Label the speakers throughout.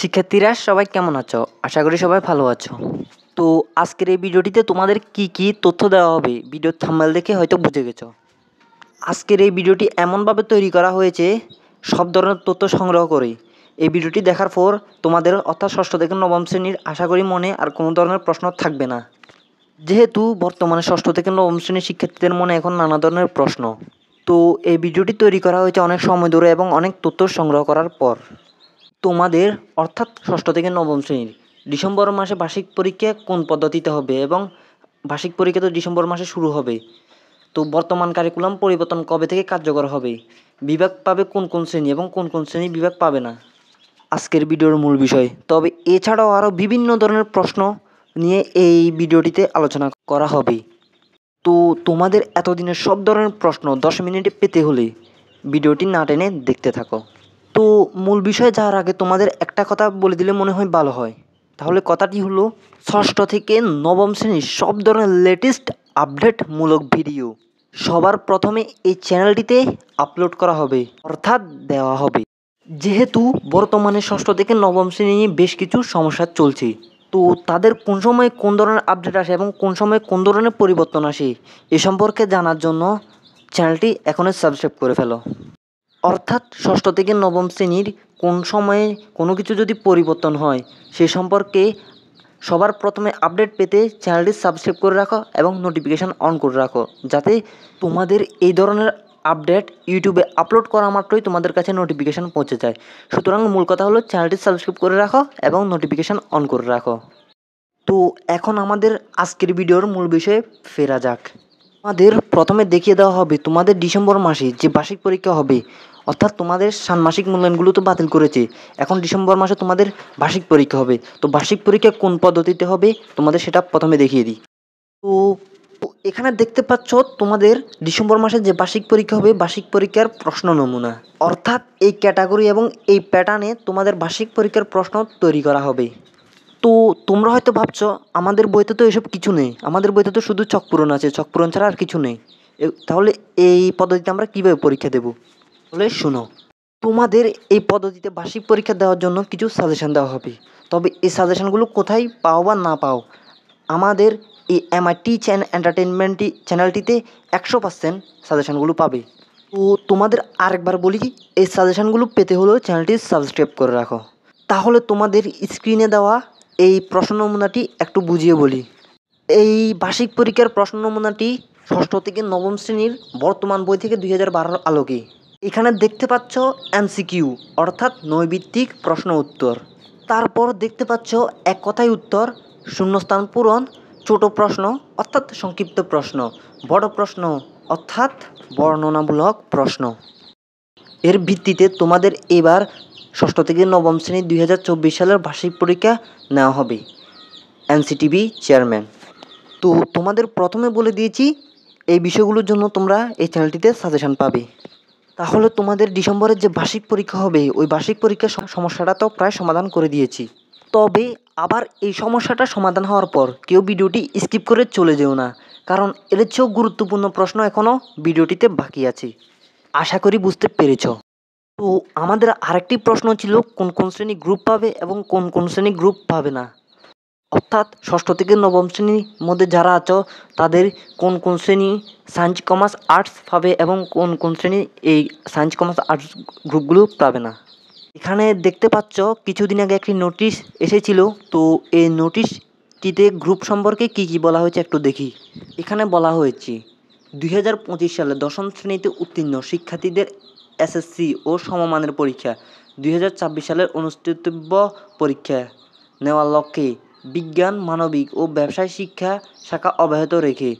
Speaker 1: শিক্ষার্থীরা সবাই কেমন আছো? আশা করি সবাই ভালো আছো। তো আজকের এই ভিডিওটিতে তোমাদের কি তথ্য দেওয়া হবে ভিডিওর থাম্বনেল দেখে হয়তো বুঝে গেছো। আজকের এই ভিডিওটি এমনভাবে তৈরি করা হয়েছে সব ধরনের তথ্য সংগ্রহ করে। এই ভিডিওটি দেখার পর তোমাদের অর্থাৎ ষষ্ঠ থেকে নবম শ্রেণীর আশা করি মনে আর কোনো ধরনের প্রশ্ন থাকবে না। যেহেতু বর্তমানে ষষ্ঠ থেকে নবম শ্রেণীর শিক্ষার্থীদের মনে এখন নানা ধরনের প্রশ্ন, তো এই ভিডিওটি তৈরি করা হয়েছে অনেক সময় ধরে এবং অনেক তথ্য সংগ্রহ করার পর। তোমাদের অর্থাৎ ষষ্ঠ থেকে নবম শ্রেণীর ডিসেম্বর মাসে বার্ষিক পরীক্ষা কোন পদ্ধতিতে হবে এবং বার্ষিক পরীক্ষা তো ডিসেম্বর মাসে শুরু হবে। তো বর্তমান কারিকুলাম পরিবর্তন কবে থেকে কার্যকর হবে, বিভাগ পাবে কোন কোন শ্রেণী এবং কোন কোন শ্রেণী বিভাগ পাবে না, আজকের ভিডিওর মূল বিষয়। তবে এছাড়াও আরও বিভিন্ন ধরনের প্রশ্ন নিয়ে এই ভিডিওটিতে আলোচনা করা হবে। তো তোমাদের এতদিনের সব ধরনের প্রশ্ন 10 মিনিটে পেতে হলে ভিডিওটি না টেনে দেখতে থাকো। তো মূল বিষয়ে যাওয়ার আগে তোমাদের একটা কথা বলে দিলে মনে হয় ভালো হয়। তাহলে কথাটি হলো, ষষ্ঠ থেকে নবম শ্রেণীর সব ধরনের লেটেস্ট আপডেটমূলক ভিডিও সবার প্রথমে এই চ্যানেলটিতে আপলোড করা হবে, অর্থাৎ দেওয়া হবে। যেহেতু বর্তমানে ষষ্ঠ থেকে নবম শ্রেণী নিয়ে বেশ কিছু সমস্যা চলছে, তো তাদের কোন সময় কোন ধরনের আপডেট আসে এবং কোন সময় কোন ধরনের পরিবর্তন আসে এ সম্পর্কে জানার জন্য চ্যানেলটি এখনই সাবস্ক্রাইব করে ফেলো। অর্থাৎ ষষ্ঠ থেকে নবম শ্রেণীর কোন সময়ে কোনো কিছু যদি পরিবর্তন হয় সে সম্পর্কে সবার প্রথমে আপডেট পেতে চ্যানেলটি সাবস্ক্রাইব করে রাখো এবং নোটিফিকেশান অন করে রাখো, যাতে তোমাদের এই ধরনের আপডেট ইউটিউবে আপলোড করা মাত্রই তোমাদের কাছে নোটিফিকেশান পৌঁছে যায়। সুতরাং মূল কথা হলো চ্যানেলটি সাবস্ক্রাইব করে রাখো এবং নোটিফিকেশান অন করে রাখো। তো এখন আমাদের আজকের ভিডিওর মূল বিষয়ে ফেরা যাক। তোমাদের প্রথমে দেখিয়ে দেওয়া হবে তোমাদের ডিসেম্বর মাসে যে বার্ষিক পরীক্ষা হবে, অর্থাৎ তোমাদের ষান্মাসিক মূল্যায়নগুলো তো বাতিল করেছে, এখন ডিসেম্বর মাসে তোমাদের বার্ষিক পরীক্ষা হবে। তো বার্ষিক পরীক্ষা কোন পদ্ধতিতে হবে তোমাদের সেটা প্রথমে দেখিয়ে দিই। তো এখানে দেখতে পাচ্ছ তোমাদের ডিসেম্বর মাসে যে বার্ষিক পরীক্ষা হবে, বার্ষিক পরীক্ষার প্রশ্ন নমুনা, অর্থাৎ এই ক্যাটাগরি এবং এই প্যাটার্নে তোমাদের বার্ষিক পরীক্ষার প্রশ্ন তৈরি করা হবে। তো তোমরা হয়তো ভাবছো আমাদের বইতে তো এসব কিছু নেই, আমাদের বইতে তো শুধু ছকপূরণ আছে, ছকপূরণ ছাড়া আর কিছু নেই, তাহলে এই পদ্ধতিতে আমরা কীভাবে পরীক্ষা দেব? তাহলে শোনো, তোমাদের এই পদ্ধতিতে বার্ষিক পরীক্ষা দেওয়ার জন্য কিছু সাজেশান দেওয়া হবে। তবে এই সাজেশানগুলো কোথায় পাও বা না পাও, আমাদের এই MIT এন্টারটেনমেন্ট চ্যানেলটিতে 100% সাজেশানগুলো পাবে। তো তোমাদের আরেকবার বলি, এই সাজেশানগুলো পেতে হলেও চ্যানেলটি সাবস্ক্রাইব করে রাখো। তাহলে তোমাদের স্ক্রিনে দেওয়া এই প্রশ্ন নমুনাটি একটু বুঝিয়ে বলি। এই বার্ষিক পরীক্ষার প্রশ্ন নমুনাটি ষষ্ঠ থেকে নবম শ্রেণীর বর্তমান বই থেকে 2012 আলোকে। এখানে দেখতে পাচ্ছ MCQ অর্থাৎ নৈবিত্তিক প্রশ্ন উত্তর, তারপর দেখতে পাচ্ছ এক কথায় উত্তর, শূন্যস্থান পূরণ, ছোট প্রশ্ন অর্থাৎ সংক্ষিপ্ত প্রশ্ন, বড় প্রশ্ন অর্থাৎ বর্ণনামূলক প্রশ্ন। এর ভিত্তিতে তোমাদের এবার ষষ্ঠ থেকে নবম শ্রেণী 2024 সালের বার্ষিক পরীক্ষা নেওয়া হবে। NCTB chairman. তো তোমাদের প্রথমে বলে দিয়েছি এই বিষয়গুলোর জন্য তোমরা এই চ্যানেলটিতে সাজেশান পাবে। তাহলে তোমাদের ডিসেম্বরের যে বার্ষিক পরীক্ষা হবে ওই বার্ষিক পরীক্ষার সমস্যাটা তো প্রায় সমাধান করে দিয়েছি। তবে আবার এই সমস্যাটা সমাধান হওয়ার পর কেউ ভিডিওটি স্কিপ করে চলে যেও না, কারণ এর চেয়েও গুরুত্বপূর্ণ প্রশ্ন এখনও ভিডিওটিতে বাকি আছে। আশা করি বুঝতে পেরেছ। তো আমাদের আরেকটি প্রশ্ন ছিল কোন কোন শ্রেণী গ্রুপ পাবে এবং কোন কোন শ্রেণী গ্রুপ পাবে না, অর্থাৎ ষষ্ঠ থেকে নবম শ্রেণীর মধ্যে যারা আছো তাদের কোন কোন শ্রেণী সায়েন্স কমার্স আর্টস পাবে এবং কোন কোন শ্রেণী এই সায়েন্স কমার্স আর্টস গ্রুপগুলো পাবে না। এখানে দেখতে পাচ্ছ কিছুদিন আগে একটি নোটিশ এসেছিল, তো এই নোটিশটিতে গ্রুপ সম্পর্কে কি কি বলা হয়েছে একটু দেখি। এখানে বলা হয়েছে 2025 সালে দশম শ্রেণীতে উত্তীর্ণ শিক্ষার্থীদের SSC ও সমমানের পরীক্ষা 2026 সালের অনুষ্ঠিতব্য পরীক্ষা নেওয়ার লক্ষ্যে বিজ্ঞান, মানবিক ও ব্যবসায় শিক্ষা শাখা অব্যাহত রেখে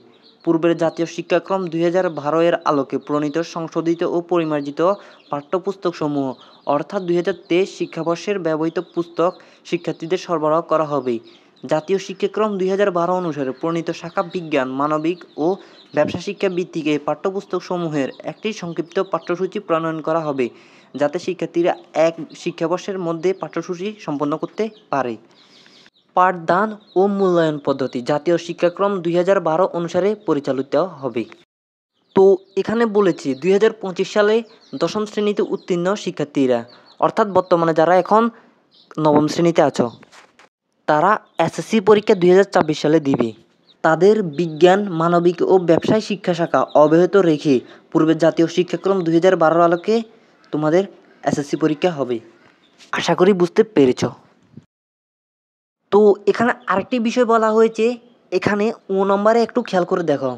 Speaker 1: পূর্বের জাতীয় শিক্ষাক্রম 2012 এর আলোকে প্রণীত সংশোধিত ও পরিমার্জিত পাঠ্যপুস্তকসমূহ অর্থাৎ 2023 শিক্ষাবর্ষের ব্যবহৃত পুস্তক শিক্ষার্থীদের সরবরাহ করা হবে। জাতীয় শিক্ষাক্রম 2012 অনুসারে প্রণীত শাখা বিজ্ঞান, মানবিক ও ব্যবসা শিক্ষা ভিত্তিক এই পাঠ্যপুস্তকসমূহের একটি সংক্ষিপ্ত পাঠ্যসূচি প্রণয়ন করা হবে, যাতে শিক্ষার্থীরা এক শিক্ষাবর্ষের মধ্যে পাঠ্যসূচি সম্পন্ন করতে পারে। পাঠদান ও মূল্যায়ন পদ্ধতি জাতীয় শিক্ষাক্রম 2012 অনুসারে পরিচালিত হবে। তো এখানে বলেছি 2025 সালে দশম শ্রেণীতে উত্তীর্ণ শিক্ষার্থীরা, অর্থাৎ বর্তমানে যারা এখন নবম শ্রেণীতে আছো, তারা এসএসসি পরীক্ষা 2024 সালে দিবে। তাদের বিজ্ঞান, মানবিক ও ব্যবসায় শিক্ষা শাখা অব্যাহত রেখে পূর্বের জাতীয় শিক্ষাক্রম 2012 আলোকে তোমাদের এসএসসি পরীক্ষা হবে। আশা করি বুঝতে পেরেছ। তো এখানে আরেকটি বিষয় বলা হয়েছে, এখানে ও নম্বরে একটু খেয়াল করে দেখো।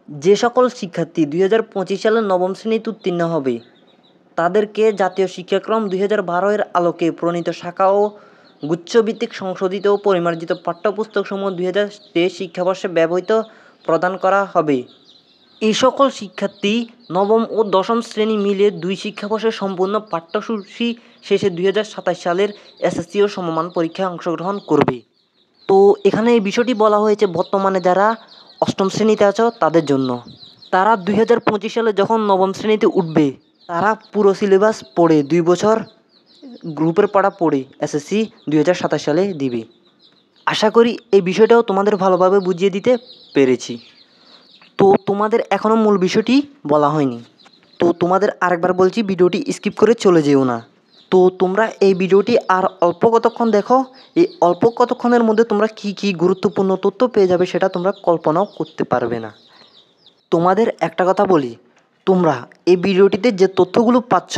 Speaker 1: যে সকল শিক্ষার্থী 2025 সালে নবম শ্রেণীতে উত্তীর্ণ হবে তাদেরকে জাতীয় শিক্ষাক্রম 2012 এর আলোকে প্রণীত শাখা ও গুচ্ছভিত্তিক সংশোধিত ও পরিমার্জিত পাঠ্যপুস্তকসমূহ 2023 শিক্ষাবর্ষে ব্যবহৃত প্রদান করা হবে। এই সকল শিক্ষার্থী নবম ও দশম শ্রেণী মিলে 2 শিক্ষাবর্ষে সম্পূর্ণ পাঠ্যসূচি শেষে 2027 সালের এসএসসি ও সমমান পরীক্ষায় অংশগ্রহণ করবে। তো এখানে এই বিষয়টি বলা হয়েছে বর্তমানে যারা অষ্টম শ্রেণীতে আছো তাদের জন্য। তারা 2025 সালে যখন নবম শ্রেণীতে উঠবে তারা পুরো সিলেবাস পড়ে 2 বছর গ্রুপের পড়া পড়ে এসএসসি 2027 সালে দিবে। আশা করি এই বিষয়টাও তোমাদের ভালোভাবে বুঝিয়ে দিতে পেরেছি। তো তোমাদের এখনও মূল বিষয়টি বলা হয়নি। তো তোমাদের আরেকবার বলছি, ভিডিওটি স্কিপ করে চলে যেও না। তো তোমরা এই ভিডিওটি আর অল্প কতক্ষণ দেখো। এই অল্প কতক্ষণের মধ্যে তোমরা কি গুরুত্বপূর্ণ তথ্য পেয়ে যাবে সেটা তোমরা কল্পনাও করতে পারবে না। তোমাদের একটা কথা বলি, তোমরা এই ভিডিওটিতে যে তথ্যগুলো পাচ্ছ,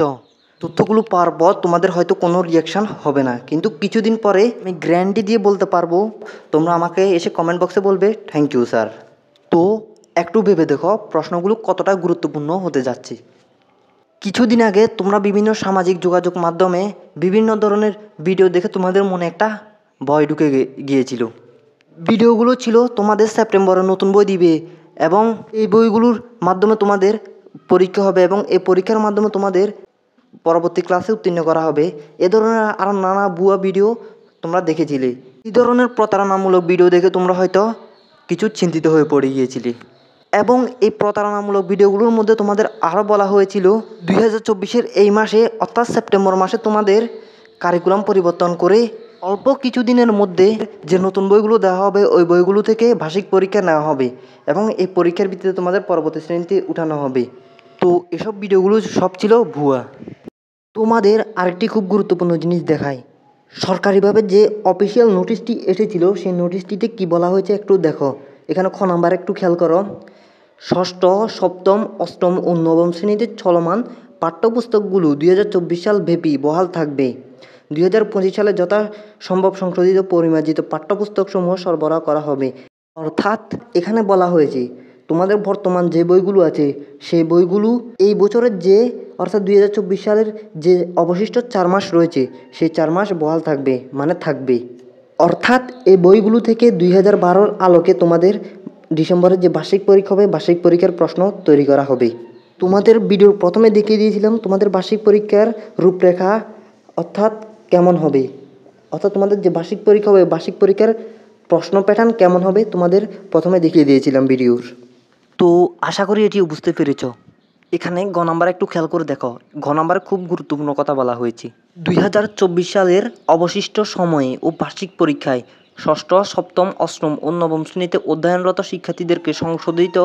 Speaker 1: তথ্যগুলো পাওয়ার পর তোমাদের হয়তো কোনো রিয়াকশান হবে না, কিন্তু কিছুদিন পরে আমি গ্যারান্টি দিয়ে বলতে পারবো, তোমরা আমাকে এসে কমেন্ট বক্সে বলবে থ্যাংক ইউ স্যার। তো একটু ভেবে দেখো প্রশ্নগুলো কতটা গুরুত্বপূর্ণ হতে যাচ্ছে। কিছুদিন আগে তোমরা বিভিন্ন সামাজিক যোগাযোগ মাধ্যমে বিভিন্ন ধরনের ভিডিও দেখে তোমাদের মনে একটা ভয় ঢুকে গিয়েছিল। ভিডিওগুলো ছিল তোমাদের সেপ্টেম্বরে নতুন বই দিবে এবং এই বইগুলোর মাধ্যমে তোমাদের পরীক্ষা হবে এবং এই পরীক্ষার মাধ্যমে তোমাদের পরবর্তী ক্লাসে উত্তীর্ণ করা হবে। এ ধরনের আরও নানা ভুয়া ভিডিও তোমরা দেখেছিলে। এই ধরনের প্রতারণামূলক ভিডিও দেখে তোমরা হয়তো কিছু চিন্তিত হয়ে পড়ে গিয়েছিলে এবং এই প্রতারণামূলক ভিডিওগুলোর মধ্যে তোমাদের আরও বলা হয়েছিল 2024-এর এই মাসে অর্থাৎ সেপ্টেম্বর মাসে তোমাদের কারিকুলাম পরিবর্তন করে অল্প কিছু দিনের মধ্যে যে নতুন বইগুলো দেওয়া হবে ওই বইগুলো থেকে ভাষিক পরীক্ষা নেওয়া হবে এবং এই পরীক্ষার ভিত্তিতে তোমাদের পরবর্তী শ্রেণীতে উঠানো হবে। তো এসব ভিডিওগুলো সব ছিল ভুয়া। তোমাদের আরেকটি খুব গুরুত্বপূর্ণ জিনিস দেখায়, সরকারিভাবে যে অফিসিয়াল নোটিশটি এসেছিল সেই নোটিশটিতে কি বলা হয়েছে একটু দেখো। এখানে খ নাম্বার একটু খেয়াল করো। ষষ্ঠ, সপ্তম, অষ্টম ও নবম শ্রেণীতে চলমান পাঠ্যপুস্তকগুলো 2024 সাল ব্যাপী বহাল থাকবে। 2025 সালে যথাসম্ভব সংশোধিত পরিমার্জিত পাঠ্যপুস্তকসমূহ সরবরাহ করা হবে। অর্থাৎ এখানে বলা হয়েছে তোমাদের বর্তমান যে বইগুলো আছে সেই বইগুলো এই বছরের যে অর্থাৎ 2024 সালের যে অবশিষ্ট 4 মাস রয়েছে সেই 4 মাস বহাল থাকবে, মানে থাকবে। অর্থাৎ এই বইগুলো থেকে 2012 আলোকে তোমাদের ডিসেম্বরের যে বার্ষিক পরীক্ষা হবে বার্ষিক পরীক্ষার প্রশ্ন তৈরি করা হবে। তোমাদের ভিডিওর প্রথমে দেখিয়ে দিয়েছিলাম তোমাদের বার্ষিক পরীক্ষার রূপরেখা অর্থাৎ কেমন হবে, অর্থাৎ তোমাদের যে বার্ষিক পরীক্ষা হবে বার্ষিক পরীক্ষার প্রশ্ন প্যাটার্ন কেমন হবে তোমাদের প্রথমে দেখিয়ে দিয়েছিলাম ভিডিওর। তো আশা করি এটিও বুঝতে পেরেছ। এখানে গ নাম্বার একটু খেয়াল করে দেখো, ঘ নাম্বারে খুব গুরুত্বপূর্ণ কথা বলা হয়েছে। 2024 সালের অবশিষ্ট সময়ে ও বার্ষিক পরীক্ষায় ষষ্ঠ, সপ্তম, অষ্টম ও নবম শ্রেণীতে অধ্যয়নরত শিক্ষার্থীদেরকে সংশোধিত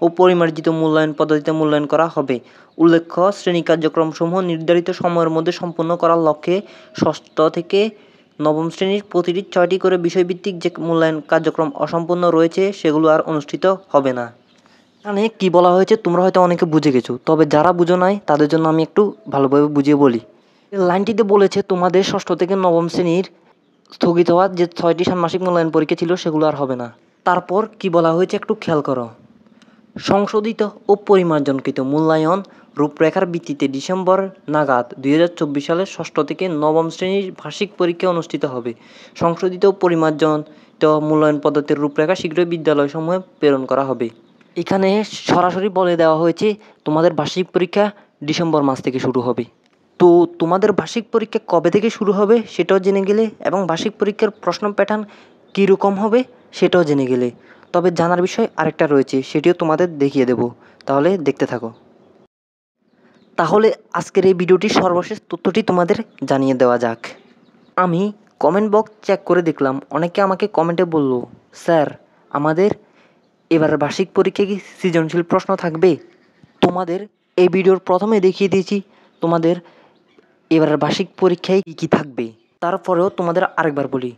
Speaker 1: ও পরিমার্জিত মূল্যায়ন পদ্ধতিতে মূল্যায়ন করা হবে। উল্লেখ্য, শ্রেণী কার্যক্রমসমূহ নির্ধারিত সময়ের মধ্যে সম্পন্ন করার লক্ষ্যে ষষ্ঠ থেকে নবম শ্রেণীর প্রতিটি 6টি করে বিষয়ভিত্তিক যে মূল্যায়ন কার্যক্রম অসম্পূর্ণ রয়েছে সেগুলো আর অনুষ্ঠিত হবে না। এখানে কী বলা হয়েছে তোমরা হয়তো অনেকে বুঝে গেছো, তবে যারা বুঝো নাই তাদের জন্য আমি একটু ভালোভাবে বুঝিয়ে বলি। লাইনটিতে বলেছে তোমাদের ষষ্ঠ থেকে নবম শ্রেণীর স্থগিত হওয়া যে 6টি ষান্মাসিক মূল্যায়ন পরীক্ষা ছিল সেগুলো আর হবে না। তারপর কি বলা হয়েছে একটু খেয়াল করো। সংশোধিত ও পরিমার্জনকৃত মূল্যায়ন রূপরেখার ভিত্তিতে ডিসেম্বর নাগাদ 2024 সালের ষষ্ঠ থেকে নবম শ্রেণীর বার্ষিক পরীক্ষা অনুষ্ঠিত হবে। সংশোধিত ও পরিমার্জিত মূল্যায়ন পদ্ধতির রূপরেখা শীঘ্রই বিদ্যালয়সমূহে প্রেরণ করা হবে। এখানে সরাসরি বলে দেওয়া হয়েছে তোমাদের বার্ষিক পরীক্ষা ডিসেম্বর মাস থেকে শুরু হবে। তো তোমাদের বার্ষিক পরীক্ষা কবে থেকে শুরু হবে সেটাও জেনে গেলে এবং বার্ষিক পরীক্ষার প্রশ্ন প্যাটার্ন কীরকম হবে সেটাও জেনে গেলে। তবে জানার বিষয় আরেকটা রয়েছে, সেটিও তোমাদের দেখিয়ে দেব, তাহলে দেখতে থাকো। তাহলে আজকের এই ভিডিওটির সর্বশেষ তথ্যটি তোমাদের জানিয়ে দেওয়া যাক। আমি কমেন্ট বক্স চেক করে দেখলাম, অনেকে আমাকে কমেন্টে বলল, স্যার আমাদের এবার বার্ষিক পরীক্ষায় কি সৃজনশীল প্রশ্ন থাকবে? তোমাদের এই ভিডিওর প্রথমে দেখিয়ে দিয়েছি তোমাদের এবারের বার্ষিক পরীক্ষায় কী কী থাকবে। তারপরেও তোমাদের আরেকবার বলি,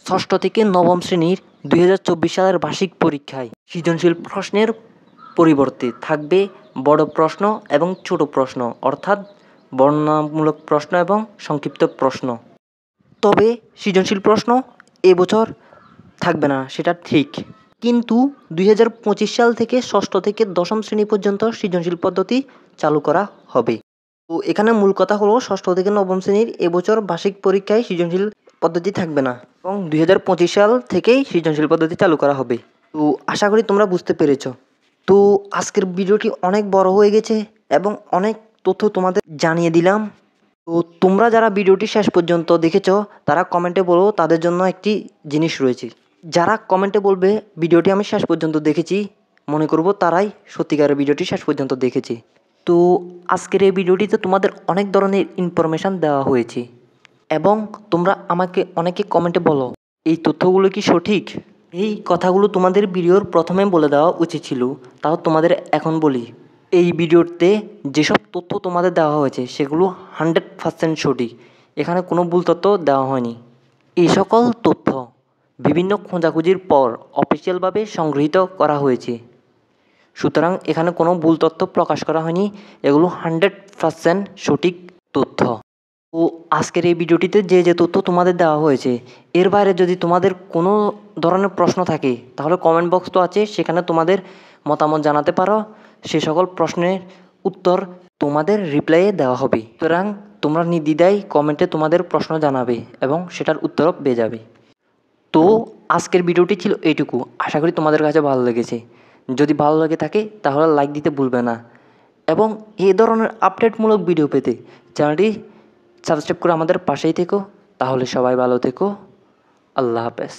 Speaker 1: ষষ্ঠ থেকে নবম শ্রেণীর 2024 সালের বার্ষিক পরীক্ষায় সৃজনশীল প্রশ্নের পরিবর্তে থাকবে বড় প্রশ্ন এবং ছোট প্রশ্ন, অর্থাৎ বর্ণনামূলক প্রশ্ন এবং সংক্ষিপ্ত প্রশ্ন। তবে সৃজনশীল প্রশ্ন এবছর থাকবে না, সেটা ঠিক। কিন্তু 2025 সাল থেকে ষষ্ঠ থেকে দশম শ্রেণী পর্যন্ত সৃজনশীল পদ্ধতি চালু করা হবে। তো এখানে মূল কথা হলো, ষষ্ঠ থেকে নবম শ্রেণীর এবছর বার্ষিক পরীক্ষায় সৃজনশীল পদ্ধতি থাকবে না এবং 2025 সাল থেকেই সৃজনশীল পদ্ধতি চালু করা হবে। তো আশা করি তোমরা বুঝতে পেরেছ। তো আজকের ভিডিওটি অনেক বড় হয়ে গেছে এবং অনেক তথ্য তোমাদের জানিয়ে দিলাম। তো তোমরা যারা ভিডিওটি শেষ পর্যন্ত দেখেছ তারা কমেন্টে বলো, তাদের জন্য একটি জিনিস রয়েছে। যারা কমেন্টে বলবে ভিডিওটি আমি শেষ পর্যন্ত দেখেছি, মনে করব তারাই সত্যিকারের ভিডিওটি শেষ পর্যন্ত দেখেছে। তো আজকের এই ভিডিওটিতে তোমাদের অনেক ধরনের ইনফরমেশান দেওয়া হয়েছে এবং তোমরা আমাকে অনেকে কমেন্টে বলো এই তথ্যগুলো কি সঠিক। এই কথাগুলো তোমাদের ভিডিওর প্রথমে বলে দেওয়া উচিত ছিল, তাও তোমাদের এখন বলি। এই ভিডিওতে যেসব তথ্য তোমাদের দেওয়া হয়েছে সেগুলো 100% সঠিক, এখানে কোনো ভুল তথ্য দেওয়া হয়নি। এই সকল তথ্য বিভিন্ন খোঁজাখুঁজির পর অফিসিয়ালভাবে সংগৃহীত করা হয়েছে, সুতরাং এখানে কোনো ভুল তথ্য প্রকাশ করা হয়নি, এগুলো 100% সঠিক তথ্য। ও আজকের এই ভিডিওটিতে যে যে তথ্য তোমাদের দেওয়া হয়েছে, এর বাইরে যদি তোমাদের কোনো ধরনের প্রশ্ন থাকে তাহলে কমেন্ট বক্স তো আছে, সেখানে তোমাদের মতামত জানাতে পারো। সে সকল প্রশ্নের উত্তর তোমাদের রিপ্লাইয়ে দেওয়া হবে, সুতরাং তোমরা নির্দ্বিধায় কমেন্টে তোমাদের প্রশ্ন জানাবে এবং সেটার উত্তরও পেয়ে যাবে। তো আজকের ভিডিওটি ছিল এইটুকু, আশা করি তোমাদের কাছে ভালো লেগেছে। যদি ভালো লেগে থাকে তাহলে লাইক দিতে ভুলবে না এবং এই ধরনের আপডেটমূলক ভিডিও পেতে চ্যানেলটি সাবস্ক্রাইব করে আমাদের পাশেই থেকো। তাহলে সবাই ভালো থেকো। আল্লাহ হাফেজ।